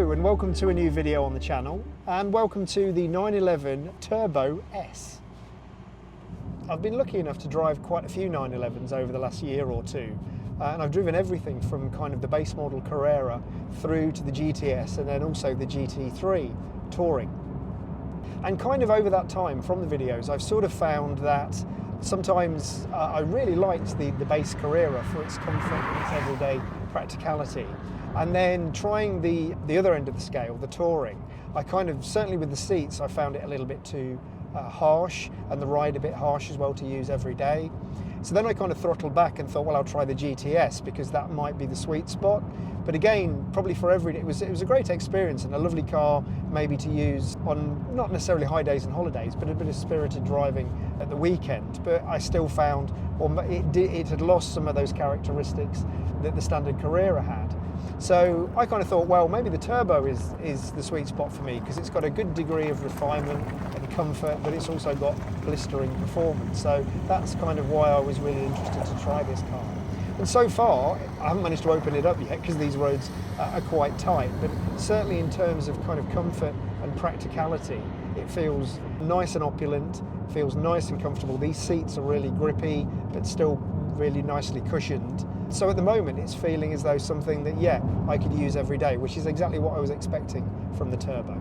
Hello and welcome to a new video on the channel, and welcome to the 911 Turbo S. I've been lucky enough to drive quite a few 911s over the last year or two, and I've driven everything from kind of the base model Carrera through to the GTS and then also the GT3 Touring. And kind of over that time from the videos I've sort of found that sometimes I really liked the base Carrera for its comfort and its everyday practicality. And then trying the other end of the scale, the Touring, I kind of, certainly with the seats, I found it a little bit too harsh, and the ride a bit harsh as well to use every day. So then I kind of throttled back and thought, well, I'll try the GTS because that might be the sweet spot. But again, probably for every day, it was a great experience and a lovely car maybe to use on not necessarily high days and holidays, but a bit of spirited driving at the weekend. But I still found, or it had lost some of those characteristics that the standard Carrera had. So I kind of thought, well, maybe the Turbo is the sweet spot for me because it's got a good degree of refinement and comfort, but it's also got blistering performance. So that's kind of why I was really interested to try this car. And so far, I haven't managed to open it up yet because these roads are quite tight, but certainly in terms of kind of comfort and practicality, it feels nice and opulent, feels nice and comfortable. These seats are really grippy, but still really nicely cushioned. So at the moment it's feeling as though something that, yeah, I could use every day, which is exactly what I was expecting from the Turbo.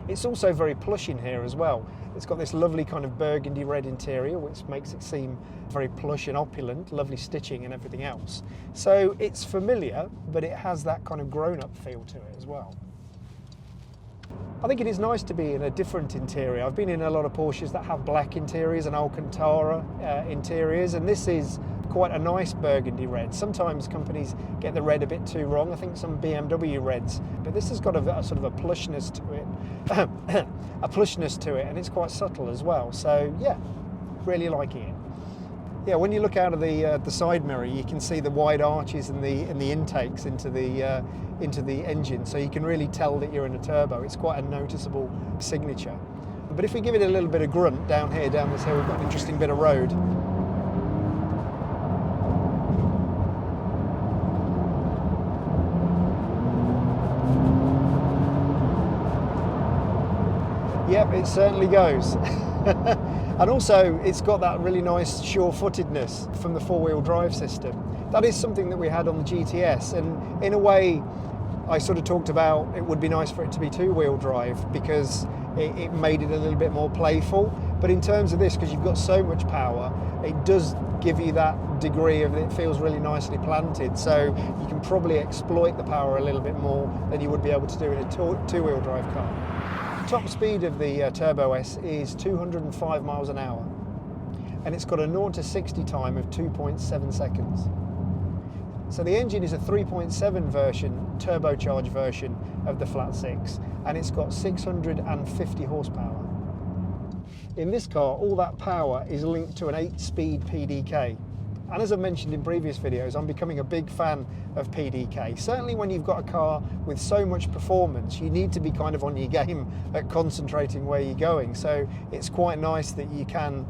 It's also very plush in here as well. It's got this lovely kind of burgundy red interior, which makes it seem very plush and opulent, lovely stitching and everything else. So it's familiar, but it has that kind of grown-up feel to it as well. I think it is nice to be in a different interior. I've been in a lot of Porsches that have black interiors and Alcantara interiors, and this is quite a nice burgundy red. Sometimes companies get the red a bit too wrong. I think some BMW reds, but this has got a sort of a plushness to it, a plushness to it, and it's quite subtle as well. So yeah, really liking it. Yeah, when you look out of the side mirror, you can see the wide arches and the intakes into the engine, so you can really tell that you're in a turbo. It's quite a noticeable signature. But if we give it a little bit of grunt down here, down this hill, we've got an interesting bit of road. Yep, it certainly goes. And also, it's got that really nice sure-footedness from the four-wheel drive system. That is something that we had on the GTS, and in a way, I sort of talked about it would be nice for it to be two-wheel drive because it made it a little bit more playful. But in terms of this, because you've got so much power, it does give you that degree of it feels really nicely planted. So you can probably exploit the power a little bit more than you would be able to do in a two-wheel drive car. Top speed of the Turbo S is 205 miles an hour, and it's got a 0 to 60 time of 2.7 seconds. So the engine is a 3.7 version, turbocharged version of the flat six, and it's got 650 horsepower. In this car, all that power is linked to an 8-speed PDK. And as I've mentioned in previous videos, I'm becoming a big fan of PDK. Certainly when you've got a car with so much performance, you need to be kind of on your game at concentrating where you're going. So it's quite nice that you can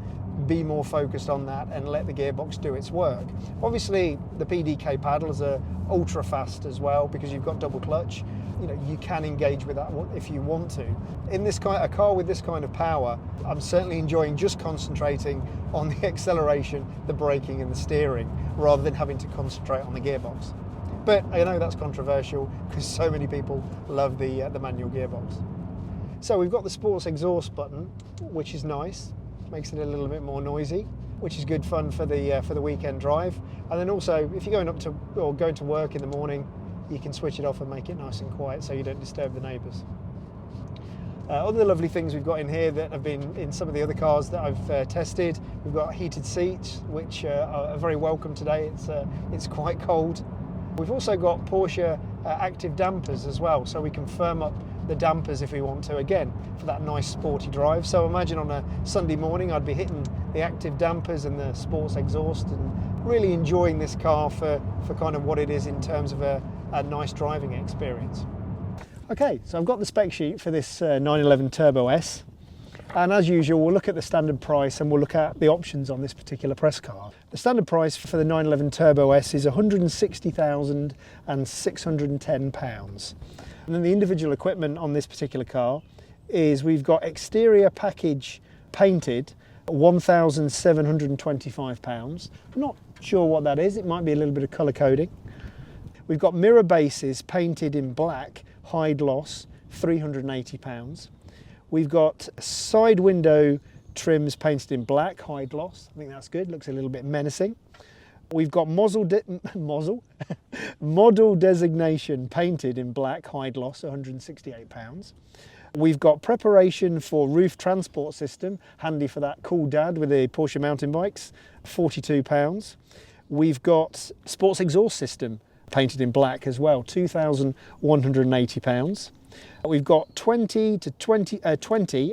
be more focused on that and let the gearbox do its work. Obviously, the PDK paddles are ultra fast as well because you've got double clutch. You know, you can engage with that if you want to. In a car with this kind of power, I'm certainly enjoying just concentrating on the acceleration, the braking and the steering, rather than having to concentrate on the gearbox. But I know that's controversial because so many people love the manual gearbox. So we've got the sports exhaust button, which is nice, makes it a little bit more noisy, which is good fun for the weekend drive. And then also, if you're going to work in the morning, you can switch it off and make it nice and quiet so you don't disturb the neighbours. Other lovely things we've got in here that have been in some of the other cars that I've tested, we've got heated seats, which are very welcome today. It's quite cold. We've also got Porsche active dampers as well, so we can firm up the dampers if we want to, again, for that nice sporty drive. So imagine on a Sunday morning I'd be hitting the active dampers and the sports exhaust and really enjoying this car for kind of what it is in terms of a nice driving experience. Okay, so I've got the spec sheet for this 911 Turbo S. And as usual, we'll look at the standard price and we'll look at the options on this particular press car. The standard price for the 911 Turbo S is £160,610. And then the individual equipment on this particular car is we've got exterior package painted, £1,725. I'm not sure what that is. It might be a little bit of colour coding. We've got mirror bases painted in black, hide gloss, £380. We've got side window trims painted in black, hide gloss. I think that's good, looks a little bit menacing. We've got model designation painted in black, hide gloss, £168. We've got preparation for roof transport system, handy for that cool dad with the Porsche mountain bikes, £42. We've got sports exhaust system painted in black as well, £2,180. We've got 20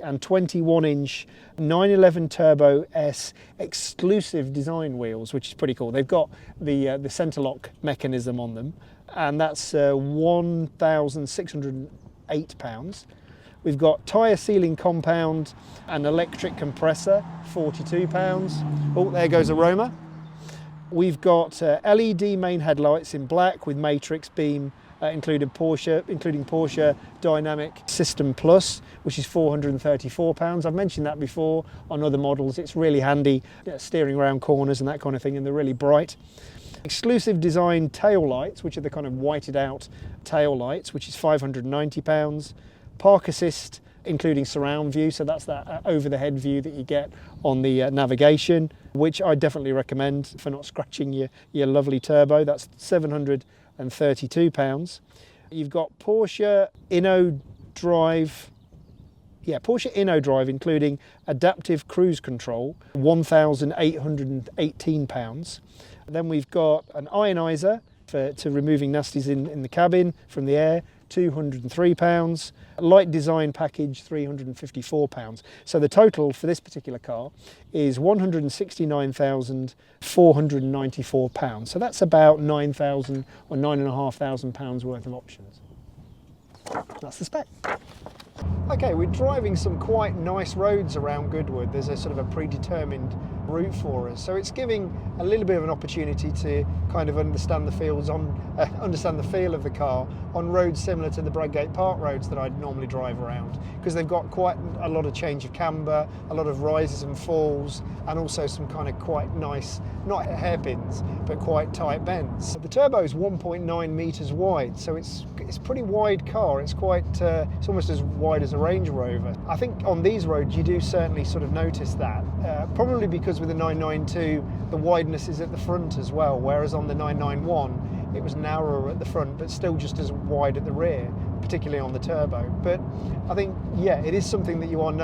and 21 inch 911 Turbo S exclusive design wheels, which is pretty cool. They've got the centre lock mechanism on them, and that's £1,608. We've got tyre sealing compound and electric compressor, £42. Oh, there goes aroma. We've got LED main headlights in black with matrix beam, including Porsche Dynamic System Plus, which is £434. I've mentioned that before on other models. It's really handy, steering around corners and that kind of thing, and they're really bright. Exclusive design tail lights, which are the kind of whited out tail lights, which is £590. Park assist, including surround view, so that's that over the head view that you get on the navigation, which I definitely recommend for not scratching your lovely turbo. That's £732. You've got Porsche InnoDrive, Porsche InnoDrive, including adaptive cruise control, £1,818. Then we've got an ionizer to removing nasties in the cabin from the air, £203. Light design package, £354. So the total for this particular car is £169,494. So that's about £9,000 or £9,500 worth of options. That's the spec. Okay, we're driving some quite nice roads around Goodwood. There's a sort of a predetermined route for us, so it's giving a little bit of an opportunity to kind of understand the feel of the car on roads similar to the Bradgate Park roads that I'd normally drive around, because they've got quite a lot of change of camber, a lot of rises and falls, and also some kind of quite nice, not hairpins, but quite tight bends. The turbo is 1.9 metres wide, so it's a pretty wide car. It's quite it's almost as wide as a Range Rover. I think on these roads you do certainly sort of notice that, probably because with the 992 the wideness is at the front as well, whereas on the 991 it was narrower at the front but still just as wide at the rear, particularly on the turbo. But I think, yeah, it is something that you are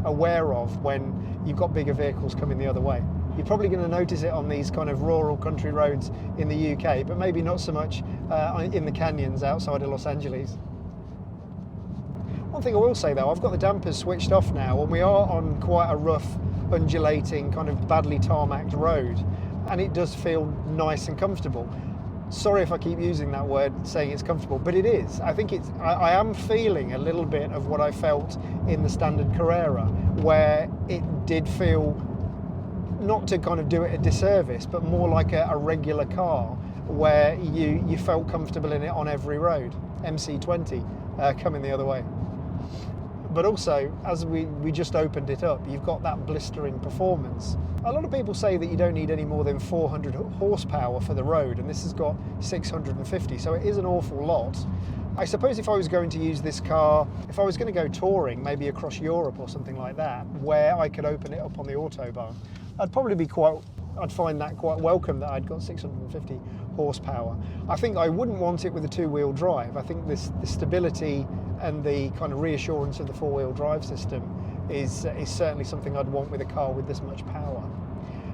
aware of when you've got bigger vehicles coming the other way. You're probably going to notice it on these kind of rural country roads in the UK, but maybe not so much in the canyons outside of Los Angeles. One thing I will say though, I've got the dampers switched off now, and we are on quite a rough, undulating, kind of badly tarmacked road, and it does feel nice and comfortable. Sorry if I keep using that word, saying it's comfortable, but it is. I think I am feeling a little bit of what I felt in the standard Carrera, where it did feel, not to kind of do it a disservice, but more like a regular car, where you felt comfortable in it on every road. MC20 coming the other way. But also, as we just opened it up, you've got that blistering performance. A lot of people say that you don't need any more than 400 horsepower for the road, and this has got 650, so it is an awful lot. I suppose if I was going to use this car, if I was going to go touring, maybe across Europe or something like that, where I could open it up on the Autobahn, I'd find that quite welcome that I'd got 650 horsepower. I think I wouldn't want it with a two-wheel drive. I think the stability and the kind of reassurance of the four-wheel drive system is certainly something I'd want with a car with this much power.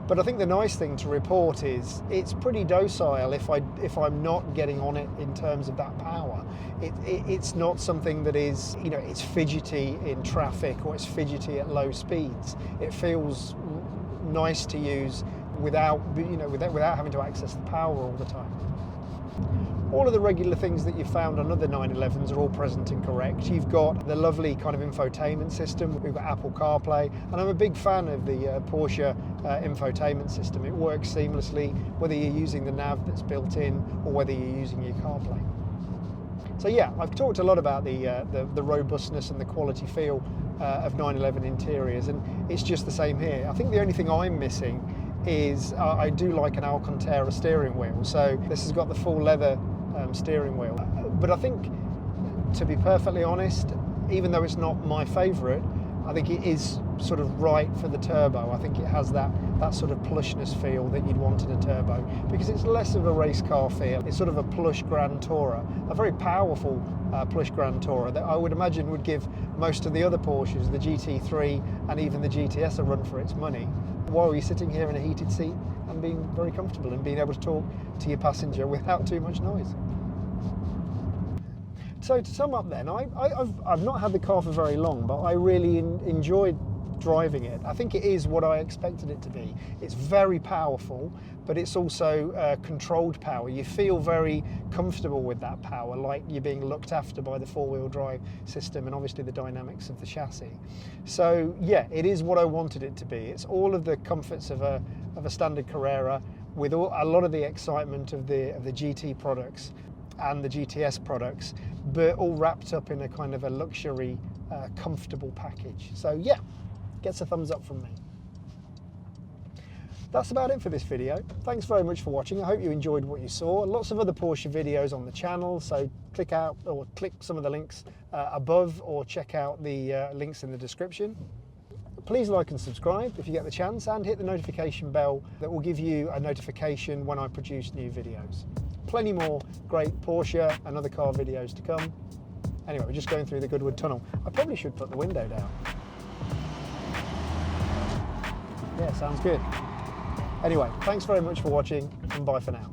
But I think the nice thing to report is it's pretty docile if I'm not getting on it in terms of that power. It's not something that is, it's fidgety in traffic or it's fidgety at low speeds. It feels nice to use without having to access the power all the time. all of the regular things that you found on other 911s are all present and correct. You've got the lovely kind of infotainment system. We've got Apple CarPlay, and I'm a big fan of the Porsche infotainment system. It works seamlessly, whether you're using the nav that's built in or whether you're using your CarPlay. So yeah, I've talked a lot about the robustness and the quality feel of 911 interiors, and it's just the same here. I think the only thing I'm missing is I do like an Alcantara steering wheel. So this has got the full leather steering wheel. But I think, to be perfectly honest, even though it's not my favourite, I think it is sort of right for the turbo. I think it has that sort of plushness feel that you'd want in a turbo, because it's less of a race car feel. It's sort of a plush Grand Tourer, a very powerful plush Grand Tourer that I would imagine would give most of the other Porsches, the GT3 and even the GTS, a run for its money, while you're sitting here in a heated seat and being very comfortable and being able to talk to your passenger without too much noise. So to sum up then, I've not had the car for very long, but I really enjoyed driving it. I think it is what I expected it to be. It's very powerful, but it's also controlled power. You feel very comfortable with that power, like you're being looked after by the four-wheel drive system and obviously the dynamics of the chassis. So yeah, it is what I wanted it to be. It's all of the comforts of a standard Carrera, with a lot of the excitement of the GT products and the GTS products, but all wrapped up in a kind of a luxury, comfortable package. So yeah, gets a thumbs up from me. That's about it for this video. Thanks very much for watching. I hope you enjoyed what you saw. Lots of other Porsche videos on the channel, so click some of the links above, or check out the links in the description. Please like and subscribe if you get the chance, and hit the notification bell that will give you a notification when I produce new videos. Plenty more great Porsche and other car videos to come. Anyway, we're just going through the Goodwood Tunnel. I probably should put the window down. Yeah, sounds good. Anyway, thanks very much for watching, and bye for now.